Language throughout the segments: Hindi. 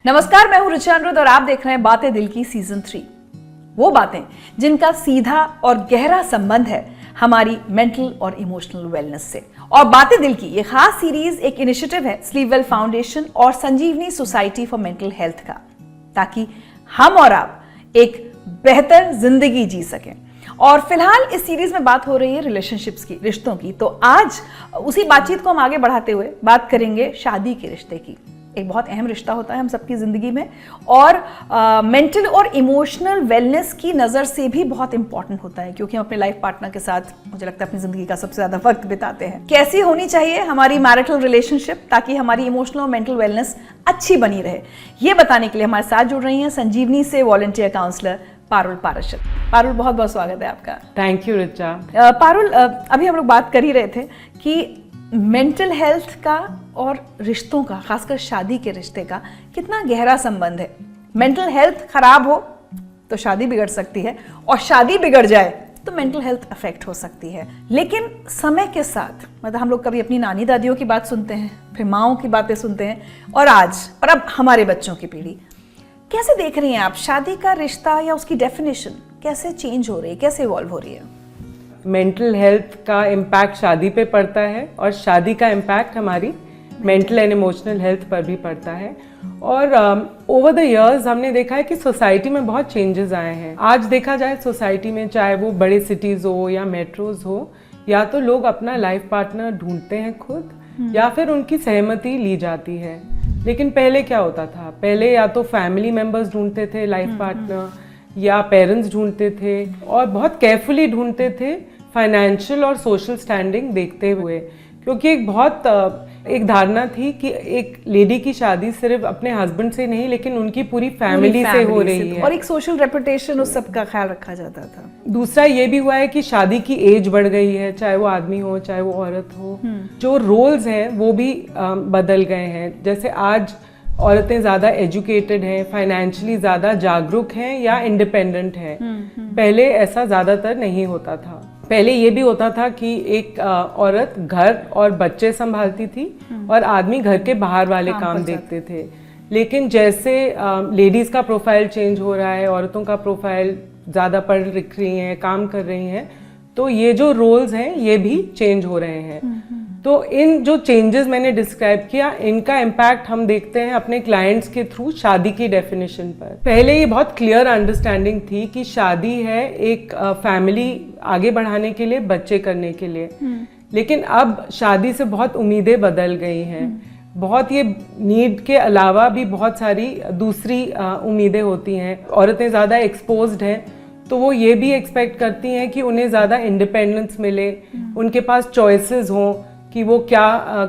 नमस्कार, मैं हूं ऋचा अनुरुद्ध और आप देख रहे हैं बातें दिल की सीजन 3। वो बातें जिनका सीधा और गहरा संबंध है हमारी मेंटल और इमोशनल वेलनेस से। और बातें दिल की ये खास सीरीज एक इनिशिएटिव है स्लीपवेल फाउंडेशन और संजीवनी सोसाइटी फॉर मेंटल हेल्थ का, ताकि हम और आप एक बेहतर जिंदगी जी सकें। और फिलहाल इस सीरीज में बात हो रही है रिलेशनशिप्स की, रिश्तों की। तो आज उसी बातचीत को हम आगे बढ़ाते हुए बात करेंगे शादी के रिश्ते की। एक बहुत अहम रिश्ता होता है हम सबकी जिंदगी में और मेंटल और इमोशनल वेलनेस की नज़र से भी बहुत इंपॉर्टेंट होता है, क्योंकि हम अपने लाइफ पार्टनर के साथ मुझे लगता है अपनी जिंदगी का सबसे ज़्यादा वक्त बिताते हैं। कैसी होनी चाहिए हमारी मैरिटल रिलेशनशिप ताकि हमारी इमोशनल और मेंटल वेलनेस अच्छी बनी रहे, ये बताने के लिए हमारे साथ जुड़ रही हैं संजीवनी से वॉलंटियर काउंसलर पारुल पारशर। पारुल, बहुत बहुत स्वागत है आपका। Thank you Richa. पारुल, अभी हम लोग बात कर ही रहे थे कि मेंटल हेल्थ का और रिश्तों का, खासकर शादी के रिश्ते का कितना गहरा संबंध है। मेंटल हेल्थ खराब हो तो शादी बिगड़ सकती है और शादी बिगड़ जाए तो मेंटल हेल्थ अफेक्ट हो सकती है। लेकिन समय के साथ, मतलब हम लोग कभी अपनी नानी दादियों की बात सुनते हैं, फिर माओं की बातें सुनते हैं, और आज और अब हमारे बच्चों की पीढ़ी, कैसे देख रही हैं आप शादी का रिश्ता या उसकी डेफिनेशन कैसे चेंज हो रही है, कैसे इवॉल्व हो रही है? मेंटल हेल्थ का इम्पैक्ट शादी पे पड़ता है और शादी का इम्पैक्ट हमारी मेंटल एंड इमोशनल हेल्थ पर भी पड़ता है। और ओवर द इयर्स हमने देखा है कि सोसाइटी में बहुत चेंजेस आए हैं। आज देखा जाए सोसाइटी में, चाहे वो बड़े सिटीज़ हो या मेट्रोज हो, या तो लोग अपना लाइफ पार्टनर ढूंढते हैं खुद या फिर उनकी सहमति ली जाती है। लेकिन पहले क्या होता था? पहले या तो फैमिली मेम्बर्स ढूंढते थे लाइफ पार्टनर, या पेरेंट्स ढूंढते थे, और बहुत केयरफुली ढूंढते थे फाइनेंशियल और सोशल स्टैंडिंग देखते हुए, क्योंकि एक धारणा थी कि एक लेडी की शादी सिर्फ अपने हस्बैंड से नहीं लेकिन उनकी पूरी फैमिली से हो रही है, और एक सोशल रेपुटेशन उस सब का ख्याल रखा जाता था। दूसरा ये भी हुआ है कि शादी की एज बढ़ गई है, चाहे वो आदमी हो चाहे वो औरत हो। जो रोल्स हैं वो भी बदल गए हैं। जैसे आज औरतें ज़्यादा एजुकेटेड हैं, फाइनेंशियली ज़्यादा जागरूक हैं या इंडिपेंडेंट हैं। पहले ऐसा ज़्यादातर नहीं होता था। पहले ये भी होता था कि एक औरत घर और बच्चे संभालती थी और आदमी घर के बाहर वाले काम देखते थे। लेकिन जैसे लेडीज़ का प्रोफाइल चेंज हो रहा है, औरतों का प्रोफाइल ज़्यादा पढ़ लिख रही हैं, काम कर रही हैं, तो ये जो रोल्स हैं ये भी चेंज हो रहे हैं। तो इन जो चेंजेस मैंने डिस्क्राइब किया, इनका इम्पैक्ट हम देखते हैं अपने क्लाइंट्स के थ्रू शादी की डेफिनेशन पर। पहले ये बहुत क्लियर अंडरस्टैंडिंग थी कि शादी है एक फैमिली आगे बढ़ाने के लिए, बच्चे करने के लिए। लेकिन अब शादी से बहुत उम्मीदें बदल गई हैं। बहुत ये नीड के अलावा भी बहुत सारी दूसरी उम्मीदें होती हैं। औरतें ज़्यादा एक्सपोज्ड हैं तो वो ये भी एक्सपेक्ट करती हैं कि उन्हें ज़्यादा इंडिपेंडेंस मिले, उनके पास चॉइसेस हों कि वो क्या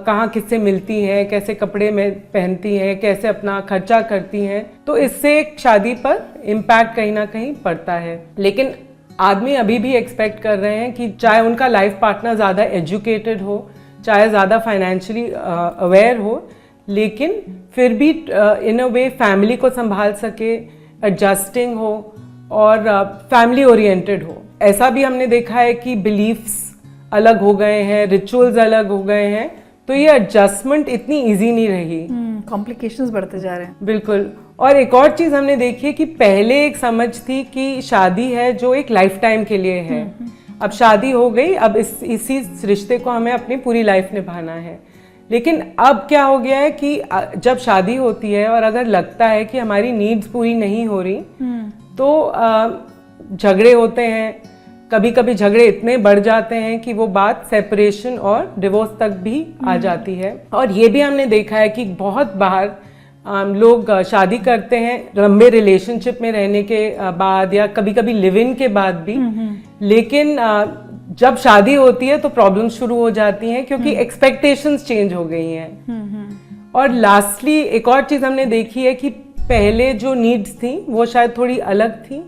कहाँ किससे मिलती हैं, कैसे कपड़े में पहनती हैं, कैसे अपना खर्चा करती हैं। तो इससे शादी पर इम्पैक्ट कहीं ना कहीं पड़ता है। लेकिन आदमी अभी भी एक्सपेक्ट कर रहे हैं कि चाहे उनका लाइफ पार्टनर ज़्यादा एजुकेटेड हो, चाहे ज़्यादा फाइनेंशियली अवेयर हो, लेकिन फिर भी इन अ वे फैमिली को संभाल सके, एडजस्टिंग हो और फैमिली ओरिएंटेड हो। ऐसा भी हमने देखा है कि बिलीफ्स अलग हो गए हैं, रिचुअल्स अलग हो गए हैं, तो ये एडजस्टमेंट इतनी इजी नहीं रही। कॉम्प्लिकेशंस बढ़ते जा रहे हैं। बिल्कुल। और एक और चीज़ हमने देखी है कि पहले एक समझ थी कि शादी है जो एक लाइफ टाइम के लिए है। अब शादी हो गई, अब इसी रिश्ते को हमें अपनी पूरी लाइफ निभाना है। लेकिन अब क्या हो गया है कि जब शादी होती है और अगर लगता है कि हमारी नीड्स पूरी नहीं हो रही, तो झगड़े होते हैं। कभी कभी झगड़े इतने बढ़ जाते हैं कि वो बात सेपरेशन और डिवोर्स तक भी आ जाती है। और ये भी हमने देखा है कि बहुत बार लोग शादी करते हैं लंबे रिलेशनशिप में रहने के बाद या कभी कभी लिव इन के बाद भी, लेकिन जब शादी होती है तो प्रॉब्लम शुरू हो जाती हैं क्योंकि एक्सपेक्टेशंस चेंज हो गई हैं। और लास्टली एक और चीज़ हमने देखी है कि पहले जो नीड्स थी वो शायद थोड़ी अलग थी,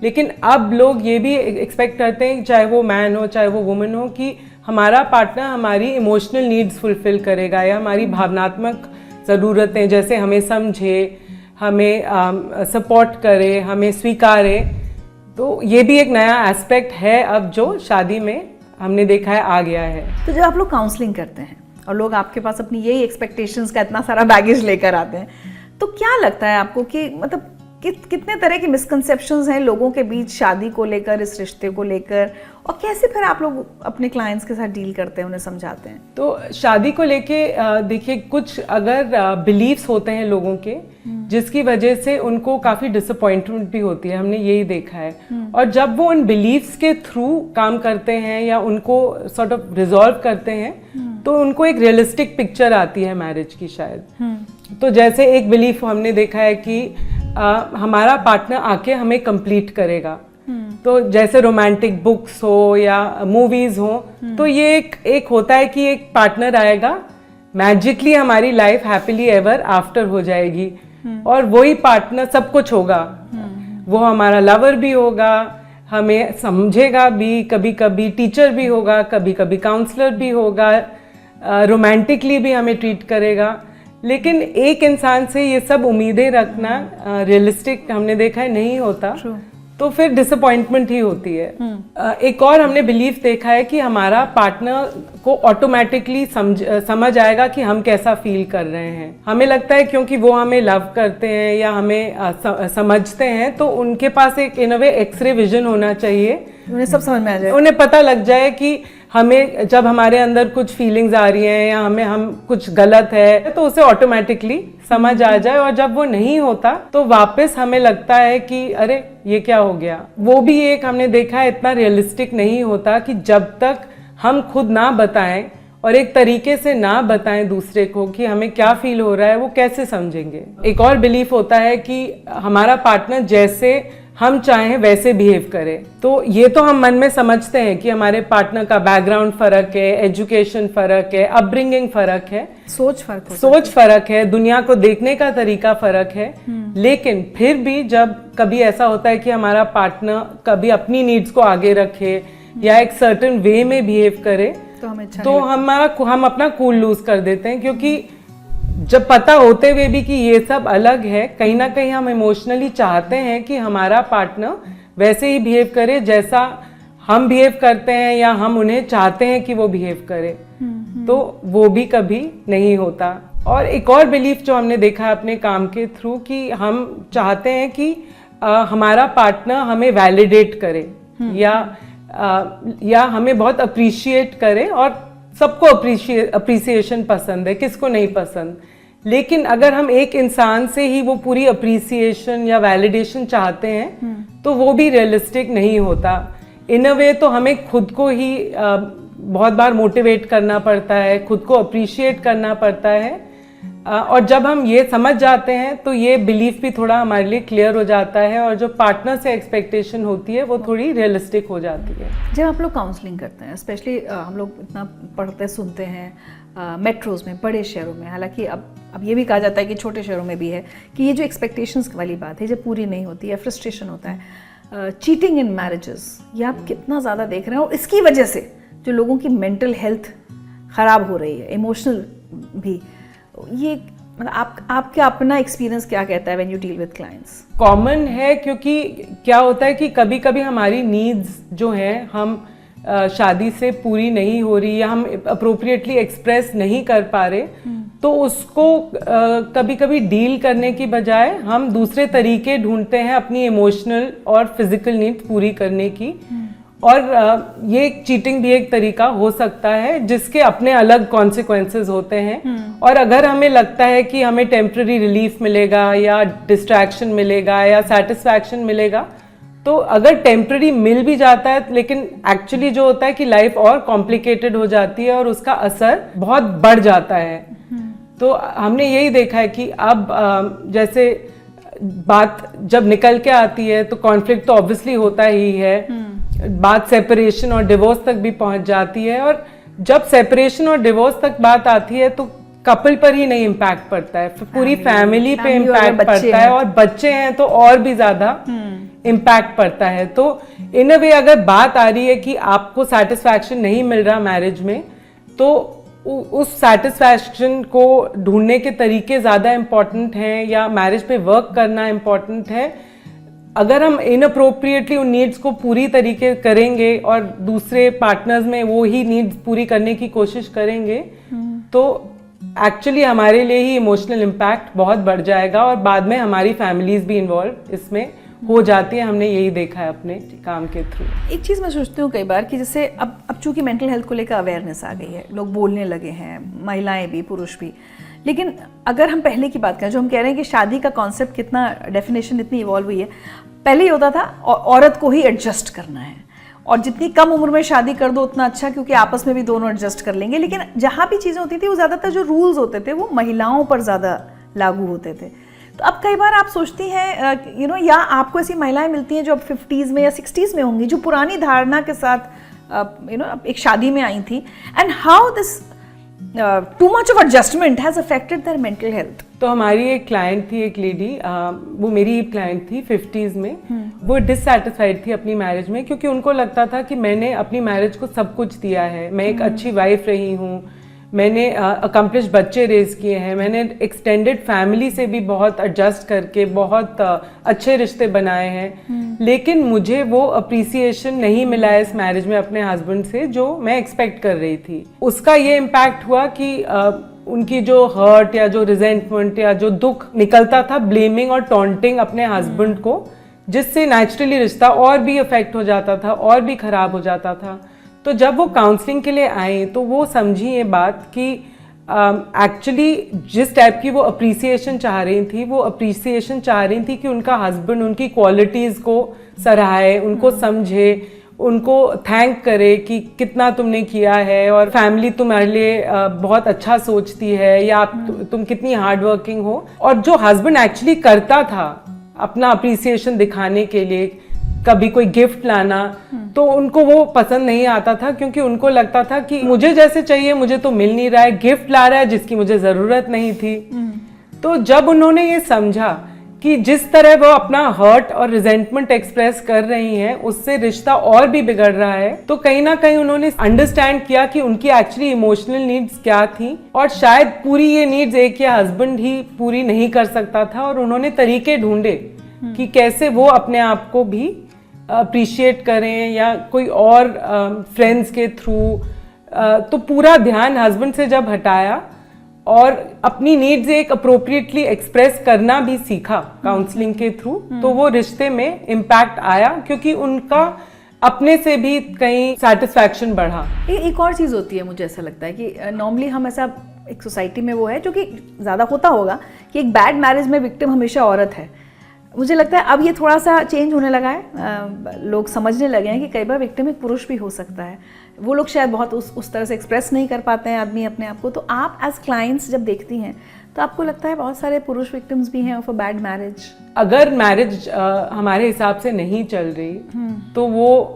लेकिन अब लोग ये भी एक्सपेक्ट करते हैं, चाहे वो मैन हो चाहे वो वुमेन हो, कि हमारा पार्टनर हमारी इमोशनल नीड्स फुलफिल करेगा या हमारी भावनात्मक ज़रूरतें, जैसे हमें समझे, हमें सपोर्ट करे, हमें स्वीकारे। तो ये भी एक नया एस्पेक्ट है अब जो शादी में हमने देखा है आ गया है। तो जब आप लोग काउंसलिंग करते हैं और लोग आपके पास अपनी यही एक्सपेक्टेशंस का इतना सारा बैगेज लेकर आते हैं, तो क्या लगता है आपको कि मतलब कितने तरह के मिसकंसेप्शंस हैं लोगों के बीच शादी को लेकर, इस रिश्ते को लेकर, और कैसे फिर आप लोग अपने क्लाइंट्स के साथ डील करते हैं, उन्हें समझाते हैं? तो शादी को लेके देखिए, कुछ अगर बिलीव्स होते हैं लोगों के जिसकी वजह से उनको काफ़ी डिसअपॉइंटमेंट भी होती है, हमने यही देखा है। और जब वो उन बिलीव्स के थ्रू काम करते हैं या उनको सॉर्ट ऑफ रिजॉल्व करते हैं तो उनको एक रियलिस्टिक पिक्चर आती है मैरिज की शायद। तो जैसे एक बिलीफ हमने देखा है कि हमारा पार्टनर आके हमें कंप्लीट करेगा। तो जैसे रोमांटिक बुक्स हो या मूवीज हो, तो ये एक होता है कि एक पार्टनर आएगा, मैजिकली हमारी लाइफ हैप्पीली एवर आफ्टर हो जाएगी और वही पार्टनर सब कुछ होगा। वो हमारा लवर भी होगा, हमें समझेगा भी, कभी कभी टीचर भी होगा, कभी कभी काउंसलर भी होगा, रोमांटिकली भी हमें ट्रीट करेगा। लेकिन एक इंसान से ये सब उम्मीदें रखना रियलिस्टिक हमने देखा है नहीं होता। तो फिर डिसअपॉइंटमेंट ही होती है। एक और हमने बिलीफ देखा है कि हमारा पार्टनर को ऑटोमेटिकली समझ आएगा कि हम कैसा फील कर रहे हैं। हमें लगता है क्योंकि वो हमें लव करते हैं या हमें समझते हैं, तो उनके पास एक इन अ वे एक्सरे विजन होना चाहिए, उन्हें सब समझ में आ जाए, उन्हें पता लग जाए कि हमें जब हमारे अंदर कुछ फीलिंग्स आ रही हैं या हम कुछ गलत है तो उसे ऑटोमेटिकली समझ आ जाए। और जब वो नहीं होता तो वापस हमें लगता है कि अरे ये क्या हो गया। वो भी एक हमने देखा है इतना रियलिस्टिक नहीं होता कि जब तक हम खुद ना बताएं और एक तरीके से ना बताएं दूसरे को कि हमें क्या फील हो रहा है, वो कैसे समझेंगे। एक और बिलीफ होता है कि हमारा पार्टनर जैसे हम चाहें वैसे बिहेव करे। तो ये तो हम मन में समझते हैं कि हमारे पार्टनर का बैकग्राउंड फर्क है, एजुकेशन फर्क है, अपब्रिंगिंग फर्क है, सोच फर्क है, दुनिया को देखने का तरीका फर्क है। लेकिन फिर भी जब कभी ऐसा होता है कि हमारा पार्टनर कभी अपनी नीड्स को आगे रखे या एक सर्टेन वे में बिहेव करे तो हम अपना कूल लूज कर देते हैं, क्योंकि जब पता होते हुए भी कि ये सब अलग है, कहीं ना कहीं हम इमोशनली चाहते हैं कि हमारा पार्टनर वैसे ही बिहेव करे जैसा हम बिहेव करते हैं या हम उन्हें चाहते हैं कि वो बिहेव करे। तो वो भी कभी नहीं होता। और एक और बिलीफ जो हमने देखा है अपने काम के थ्रू कि हम चाहते हैं कि हमारा पार्टनर हमें वैलिडेट करे या हमें बहुत अप्रिशिएट करे। और सबको अप्रिसिएशन पसंद है, किसको नहीं पसंद। लेकिन अगर हम एक इंसान से ही वो पूरी अप्रिसिएशन या वैलिडेशन चाहते हैं तो वो भी रियलिस्टिक नहीं होता। इन अ वे तो हमें खुद को ही बहुत बार मोटिवेट करना पड़ता है, खुद को अप्रिशिएट करना पड़ता है। और जब हम ये समझ जाते हैं तो ये बिलीफ भी थोड़ा हमारे लिए क्लियर हो जाता है और जो पार्टनर से एक्सपेक्टेशन होती है वो थोड़ी रियलिस्टिक हो जाती है। जब आप लोग काउंसलिंग करते हैं, स्पेशली हम लोग इतना पढ़ते सुनते हैं मेट्रोज में, बड़े शहरों में, हालांकि अब ये भी कहा जाता है कि छोटे शहरों में भी है कि ये जो एक्सपेक्टेशंस वाली बात है जब पूरी नहीं होती है, फ्रस्ट्रेशन होता है, चीटिंग इन मैरिजेस, ये आप कितना ज़्यादा देख रहे हैं। और इसकी वजह से जो लोगों की मेंटल हेल्थ ख़राब हो रही है, इमोशनल भी, ये मतलब आपका अपना एक्सपीरियंस क्या कहता है when you deal with clients? Common है, क्योंकि क्या होता है कि कभी कभी हमारी नीड्स जो हैं हम शादी से पूरी नहीं हो रही या हम अप्रोप्रिएटली एक्सप्रेस नहीं कर पा रहे, तो उसको कभी कभी डील करने की बजाय हम दूसरे तरीके ढूंढते हैं अपनी इमोशनल और फिजिकल नीड्स पूरी करने की। और ये चीटिंग भी एक तरीका हो सकता है जिसके अपने अलग कॉन्सिक्वेंसेस होते हैं। और अगर हमें लगता है कि हमें टेम्पररी रिलीफ मिलेगा या डिस्ट्रैक्शन मिलेगा या सेटिस्फैक्शन मिलेगा, तो अगर टेम्पररी मिल भी जाता है, लेकिन एक्चुअली जो होता है कि लाइफ और कॉम्प्लिकेटेड हो जाती है और उसका असर बहुत बढ़ जाता है। तो हमने यही देखा है कि अब जैसे बात जब निकल के आती है तो कॉन्फ्लिक्ट तो ऑब्वियसली होता ही है, बात सेपरेशन और डिवोर्स तक भी पहुंच जाती है। और जब सेपरेशन और डिवोर्स तक बात आती है तो कपल पर ही नहीं इम्पैक्ट पड़ता है, पूरी फैमिली पे इम्पैक्ट पड़ता है, और बच्चे हैं तो और भी ज्यादा इम्पैक्ट पड़ता है। तो इन अ वे अगर बात आ रही है कि आपको सेटिस्फैक्शन नहीं मिल रहा मैरिज में, तो उस सेटिस्फैक्शन को ढूंढने के तरीके ज़्यादा इम्पॉर्टेंट हैं या मैरिज पे वर्क करना इम्पॉर्टेंट है। अगर हम इनअप्रोप्रिएटली उन नीड्स को पूरी तरीके करेंगे और दूसरे पार्टनर्स में वो ही नीड्स पूरी करने की कोशिश करेंगे, तो एक्चुअली हमारे लिए ही इमोशनल इम्पैक्ट बहुत बढ़ जाएगा और बाद में हमारी फैमिलीज भी इन्वॉल्व इसमें हो जाती है। हमने यही देखा है अपने काम के थ्रू। एक चीज़ मैं सोचती हूँ कई बार कि जैसे अब चूंकि मेंटल हेल्थ को लेकर अवेयरनेस आ गई है, लोग बोलने लगे हैं, महिलाएं भी पुरुष भी, लेकिन अगर हम पहले की बात करें, जो हम कह रहे हैं कि शादी का कॉन्सेप्ट कितना, डेफिनेशन इतनी इवॉल्व हुई है, पहले ही होता था औरत को ही एडजस्ट करना है और जितनी कम उम्र में शादी कर दो उतना अच्छा, क्योंकि आपस में भी दोनों एडजस्ट कर लेंगे। लेकिन जहाँ भी चीज़ें होती थी वो ज़्यादातर जो रूल्स होते थे वो महिलाओं पर ज़्यादा लागू होते थे। तो अब कई बार आप सोचती हैं या आपको ऐसी महिलाएं मिलती हैं जो अब 50s में या 60s में होंगी, जो पुरानी धारणा के साथ एक शादी में आई थी, and how this too much of adjustment has affected their mental health. तो हमारी एक क्लाइंट थी, एक लेडी, वो मेरी ही क्लाइंट थी 50s में। वो डिससैटिस्फाइड थी अपनी मैरिज में, क्योंकि उनको लगता था कि मैंने अपनी मैरिज को सब कुछ दिया है, मैं एक अच्छी वाइफ रही हूँ, मैंने अकम्प्लिश बच्चे रेज किए हैं, मैंने एक्सटेंडेड फैमिली से भी बहुत एडजस्ट करके बहुत अच्छे रिश्ते बनाए हैं, लेकिन मुझे वो अप्रिसिएशन नहीं मिला है इस मैरिज में अपने हस्बैंड से जो मैं एक्सपेक्ट कर रही थी। उसका ये इम्पैक्ट हुआ कि उनकी जो हर्ट या जो रिजेंटमेंट या जो दुख निकलता था ब्लेमिंग और टॉन्टिंग अपने हस्बैंड को, जिससे नेचुरली रिश्ता और भी अफेक्ट हो जाता था और भी खराब हो जाता था। तो जब वो काउंसलिंग के लिए आई तो वो समझी ये बात कि एक्चुअली जिस टाइप की वो अप्रिसिएशन चाह रही थी, वो अप्रिसिएशन चाह रही थी कि उनका हस्बैंड उनकी क्वालिटीज़ को सराहे, उनको समझे, उनको थैंक करे कि कितना तुमने किया है और फैमिली तुम्हारे लिए बहुत अच्छा सोचती है, या तुम कितनी हार्ड वर्किंग हो। और जो हस्बैंड एक्चुअली करता था अपना अप्रिसिएशन दिखाने के लिए, कभी कोई गिफ्ट लाना, तो उनको वो पसंद नहीं आता था, क्योंकि उनको लगता था कि मुझे जैसे चाहिए मुझे तो मिल नहीं रहा है, गिफ्ट ला रहा है जिसकी मुझे ज़रूरत नहीं थी। तो जब उन्होंने ये समझा कि जिस तरह वो अपना हर्ट और रिजेंटमेंट एक्सप्रेस कर रही हैं उससे रिश्ता और भी बिगड़ रहा है, तो कहीं ना कहीं उन्होंने अंडरस्टैंड किया कि उनकी एक्चुअली इमोशनल नीड्स क्या थी, और शायद पूरी ये नीड्स एक या हस्बैंड ही पूरी नहीं कर सकता था। और उन्होंने तरीके ढूंढे कि कैसे वो अपने आप को भी अप्रिशिएट करें या कोई और फ्रेंड्स के थ्रू। तो पूरा ध्यान हस्बैंड से जब हटाया और अपनी नीड्स एक अप्रोप्रिएटली एक्सप्रेस करना भी सीखा काउंसलिंग के थ्रू, तो वो रिश्ते में इम्पैक्ट आया, क्योंकि उनका अपने से भी कहीं सेटिस्फैक्शन बढ़ा। एक और चीज़ होती है, मुझे ऐसा लगता है कि नॉर्मली हम ऐसा एक सोसाइटी में वो है जो कि ज़्यादा होता होगा कि एक बैड मैरिज में विक्टिम हमेशा औरत है। मुझे लगता है अब ये थोड़ा सा चेंज होने लगा है, लोग समझने लगे हैं कि कई बार विक्टिम एक पुरुष भी हो सकता है। वो लोग शायद बहुत उस तरह से एक्सप्रेस नहीं कर पाते हैं आदमी अपने आप को। तो आप एज क्लाइंट्स जब देखती हैं तो आपको लगता है बहुत सारे पुरुष विक्टिम्स भी हैं ऑफ अ बैड मैरिज? अगर मैरिज हमारे हिसाब से नहीं चल रही तो वो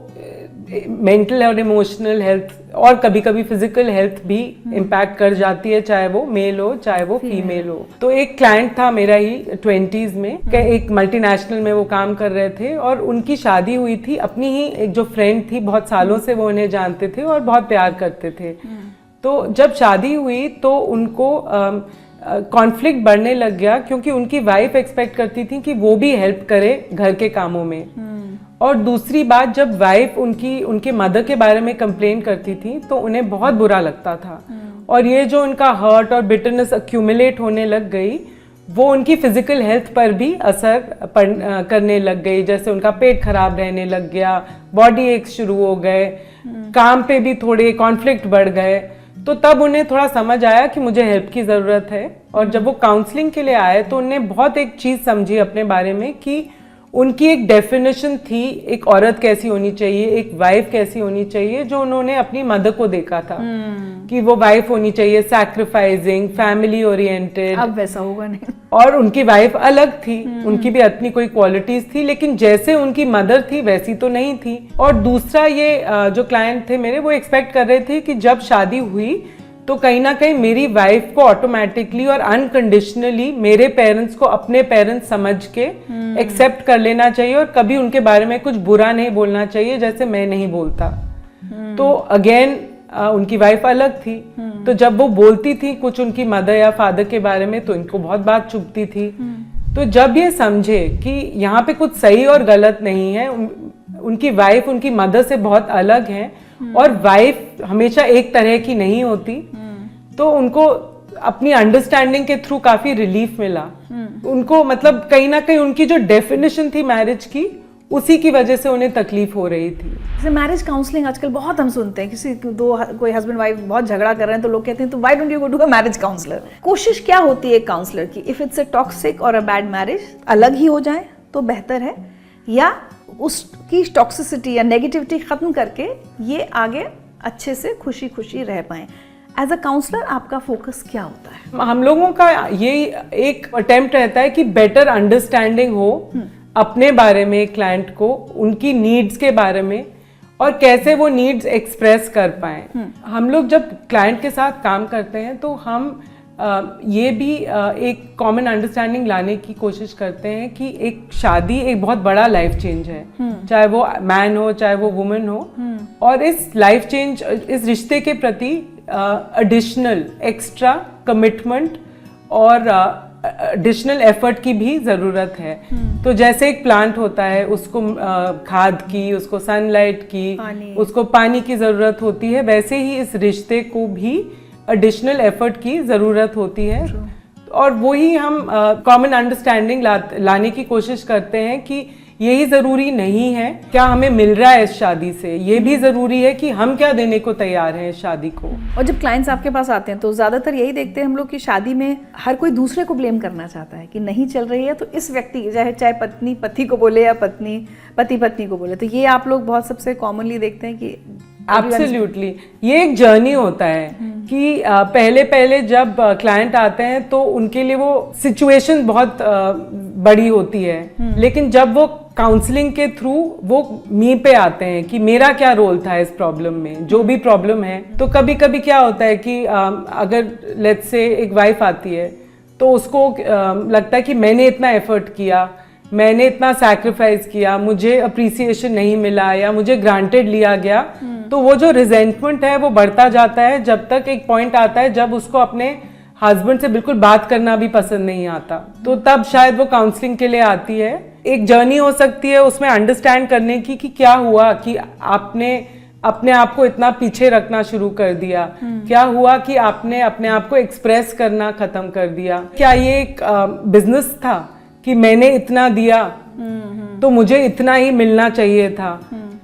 मेंटल और इमोशनल हेल्थ और कभी कभी फिजिकल हेल्थ भी इम्पैक्ट कर जाती है, चाहे वो मेल हो चाहे वो फीमेल हो। तो एक क्लाइंट था मेरा ही 20s में, एक मल्टीनेशनल में वो काम कर रहे थे और उनकी शादी हुई थी। अपनी ही एक जो फ्रेंड थी, बहुत सालों से वो उन्हें जानते थे और बहुत प्यार करते थे। तो जब शादी हुई तो उनको कॉन्फ्लिक्ट बढ़ने लग गया, क्योंकि उनकी वाइफ एक्सपेक्ट करती थी कि वो भी हेल्प करे घर के कामों में। और दूसरी बात, जब वाइफ उनके मदर के बारे में कंप्लेन करती थी तो उन्हें बहुत बुरा लगता था। और ये जो उनका हर्ट और बिटरनेस अक्यूमुलेट होने लग गई, वो उनकी फिजिकल हेल्थ पर भी असर करने लग गई। जैसे उनका पेट खराब रहने लग गया, बॉडी एक्स शुरू हो गए, काम पे भी थोड़े कॉन्फ्लिक्ट बढ़ गए। तो तब उन्हें थोड़ा समझ आया कि मुझे हेल्प की ज़रूरत है। और जब वो काउंसलिंग के लिए आए तो उन्हें बहुत एक चीज़ समझी अपने बारे में कि उनकी एक डेफिनेशन थी एक औरत कैसी होनी चाहिए, एक वाइफ कैसी होनी चाहिए, जो उन्होंने अपनी मदर को देखा था कि वो वाइफ होनी चाहिए सैक्रिफाइसिंग, फैमिली ओरिएंटेड। अब वैसा होगा नहीं। और उनकी वाइफ अलग थी, उनकी भी अपनी कोई क्वालिटीज थी, लेकिन जैसे उनकी मदर थी वैसी तो नहीं थी। और दूसरा, ये जो क्लाइंट थे मेरे, वो एक्सपेक्ट कर रहे थे कि जब शादी हुई तो कहीं ना कहीं मेरी वाइफ को ऑटोमेटिकली और अनकंडीशनली मेरे पेरेंट्स को अपने पेरेंट्स समझ के एक्सेप्ट कर लेना चाहिए और कभी उनके बारे में कुछ बुरा नहीं बोलना चाहिए जैसे मैं नहीं बोलता। तो अगेन उनकी वाइफ अलग थी, तो जब वो बोलती थी कुछ उनकी मदर या फादर के बारे में तो इनको बहुत बात चुभती थी। तो जब ये समझे कि यहाँ पे कुछ सही और गलत नहीं है, उनकी वाइफ उनकी मदर से बहुत अलग है और वाइफ हमेशा एक तरह की नहीं होती, तो उनको अपनी अंडरस्टैंडिंग के थ्रू काफी रिलीफ मिला उनको, मतलब कहीं ना कहीं उनकी जो डेफिनेशन थी मैरिज की, उसी की वजह से उन्हें तकलीफ हो रही थी। जैसे मैरिज काउंसलिंग आजकल बहुत हम सुनते हैं, कोई हस्बैंड वाइफ बहुत झगड़ा कर रहे हैं तो लोग कहते हैं तो why don't you go to a marriage counsellor. कोशिश क्या होती है एक काउंसलर की, इफ इट्स अ टॉक्सिक और अ बैड मैरिज, अलग ही हो जाए तो बेहतर है, या उसकी टॉक्सिसिटी या नेगेटिविटी खत्म करके ये आगे अच्छे से खुशी खुशी रह पाएं। एज अ काउंसलर आपका फोकस क्या होता है? हम लोगों का ये एक अटेम्प्ट रहता है कि बेटर अंडरस्टैंडिंग हो अपने बारे में, क्लाइंट को उनकी नीड्स के बारे में और कैसे वो नीड्स एक्सप्रेस कर पाएं। हम लोग जब क्लाइंट के साथ काम करते हैं तो हम ये भी एक कॉमन अंडरस्टैंडिंग लाने की कोशिश करते हैं कि एक शादी एक बहुत बड़ा लाइफ चेंज है, चाहे वो मैन हो चाहे वो वुमेन हो, और इस लाइफ चेंज, इस रिश्ते के प्रति एडिशनल एक्स्ट्रा कमिटमेंट और एडिशनल एफर्ट की भी ज़रूरत है। तो जैसे एक प्लांट होता है, उसको खाद की, उसको सनलाइट की, उसको पानी की ज़रूरत होती है, वैसे ही इस रिश्ते को भी एडिशनल एफर्ट की ज़रूरत होती है। और वही हम कॉमन अंडरस्टैंडिंग लाने की कोशिश करते हैं कि यही ज़रूरी नहीं है क्या हमें मिल रहा है इस शादी से, ये भी ज़रूरी है कि हम क्या देने को तैयार हैं इस शादी को। और जब क्लाइंट्स आपके पास आते हैं तो ज़्यादातर यही देखते हैं हम लोग कि शादी में हर कोई दूसरे को ब्लेम करना चाहता है कि नहीं चल रही है, तो इस व्यक्ति, चाहे पत्नी पति को बोले या पति पत्नी को बोले, तो ये आप लोग बहुत सबसे कॉमनली देखते हैं कि एब्सोल्युटली ये एक जर्नी होता है कि पहले जब क्लाइंट आते हैं तो उनके लिए वो सिचुएशन बहुत बड़ी होती है, लेकिन जब वो काउंसलिंग के थ्रू वो मी पे आते हैं कि मेरा क्या रोल था इस प्रॉब्लम में, जो भी प्रॉब्लम है। तो कभी कभी क्या होता है कि अगर लेट्स से एक वाइफ आती है तो उसको लगता है कि मैंने इतना एफर्ट किया, मैंने इतना सैक्रिफाइस किया, मुझे अप्रिसिएशन नहीं मिला या मुझे ग्रांटेड लिया गया, तो वो जो रिजेंटमेंट है वो बढ़ता जाता है, जब तक एक पॉइंट आता है जब उसको अपने हस्बैंड से बिल्कुल बात करना भी पसंद नहीं आता। तो तब शायद वो काउंसलिंग के लिए आती है। एक जर्नी हो सकती है उसमें अंडरस्टैंड करने की कि क्या हुआ कि आपने अपने आप को इतना पीछे रखना शुरू कर दिया, क्या हुआ कि आपने अपने आप को एक्सप्रेस करना खत्म कर दिया, क्या ये एक बिजनेस था कि मैंने इतना दिया तो मुझे इतना ही मिलना चाहिए था।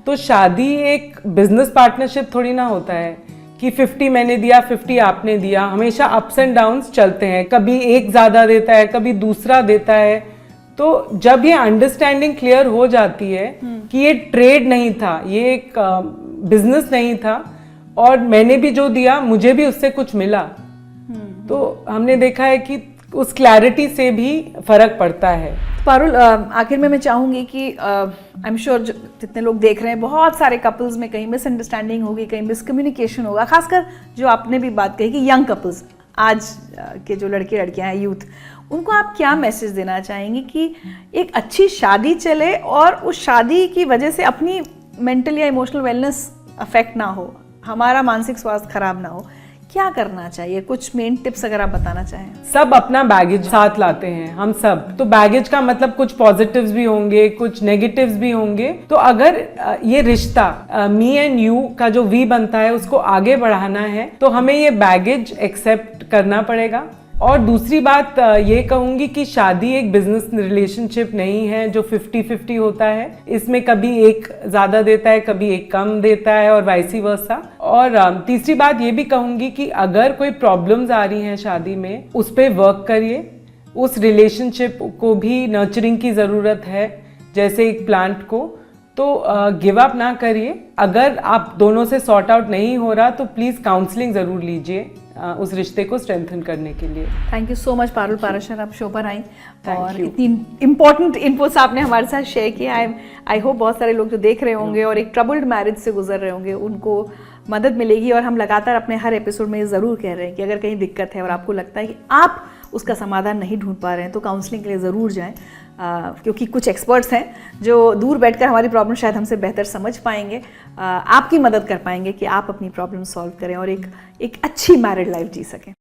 तो शादी एक बिजनेस पार्टनरशिप थोड़ी ना होता है कि 50 मैंने दिया 50 आपने दिया। हमेशा अप्स एंड डाउन्स चलते हैं, कभी एक ज्यादा देता है कभी दूसरा देता है। तो जब ये अंडरस्टैंडिंग क्लियर हो जाती है कि ये ट्रेड नहीं था, ये एक बिजनेस नहीं था और मैंने भी जो दिया मुझे भी उससे कुछ मिला, तो हमने देखा है कि उस क्लैरिटी से भी फर्क पड़ता है। पारुल, आखिर में मैं चाहूंगी कि आई एम श्योर जितने लोग देख रहे हैं, बहुत सारे कपल्स में कहीं मिसअंडरस्टैंडिंग होगी, कहीं मिसकम्युनिकेशन होगा, खासकर जो आपने भी बात कही कि यंग कपल्स, आज के जो लड़के लड़कियां हैं, यूथ, उनको आप क्या मैसेज देना चाहेंगे कि एक अच्छी शादी चले और उस शादी की वजह से अपनी मेंटल या इमोशनल वेलनेस अफेक्ट ना हो, हमारा मानसिक स्वास्थ्य खराब ना हो, क्या करना चाहिए? कुछ मेन टिप्स अगर आप बताना चाहें। सब अपना बैगेज साथ लाते हैं, हम सब। तो बैगेज का मतलब कुछ पॉजिटिव्स भी होंगे, कुछ नेगेटिव्स भी होंगे। तो अगर ये रिश्ता मी एंड यू का जो वी बनता है उसको आगे बढ़ाना है तो हमें ये बैगेज एक्सेप्ट करना पड़ेगा। और दूसरी बात ये कहूंगी कि शादी एक बिजनेस रिलेशनशिप नहीं है जो 50-50 होता है। इसमें कभी एक ज्यादा देता है, कभी एक कम देता है और वाइसी वर्सा। और तीसरी बात ये भी कहूंगी कि अगर कोई प्रॉब्लम्स आ रही हैं शादी में, उस पर वर्क करिए। उस रिलेशनशिप को भी नर्चरिंग की ज़रूरत है, जैसे एक प्लांट को। तो गिव अप ना करिए। अगर आप दोनों से सॉर्ट आउट नहीं हो रहा तो प्लीज़ काउंसलिंग ज़रूर लीजिए उस रिश्ते को स्ट्रेंथन करने के लिए। Thank you so much Parul Parashar, आप शो पर आई और इतनी इम्पोर्टेंट इनपुट्स आपने हमारे साथ शेयर किया। आई होप बहुत सारे लोग जो देख रहे होंगे और एक ट्रबल्ड मैरिज से गुजर रहे होंगे, उनको मदद मिलेगी। और हम लगातार अपने हर एपिसोड में ये ज़रूर कह रहे हैं कि अगर कहीं दिक्कत है और आपको लगता है कि आप उसका समाधान नहीं ढूंढ पा रहे हैं तो काउंसलिंग के लिए ज़रूर जाएं, क्योंकि कुछ एक्सपर्ट्स हैं जो दूर बैठकर हमारी प्रॉब्लम शायद हमसे बेहतर समझ पाएंगे, आपकी मदद कर पाएंगे कि आप अपनी प्रॉब्लम सॉल्व करें और एक अच्छी मैरिड लाइफ जी सकें।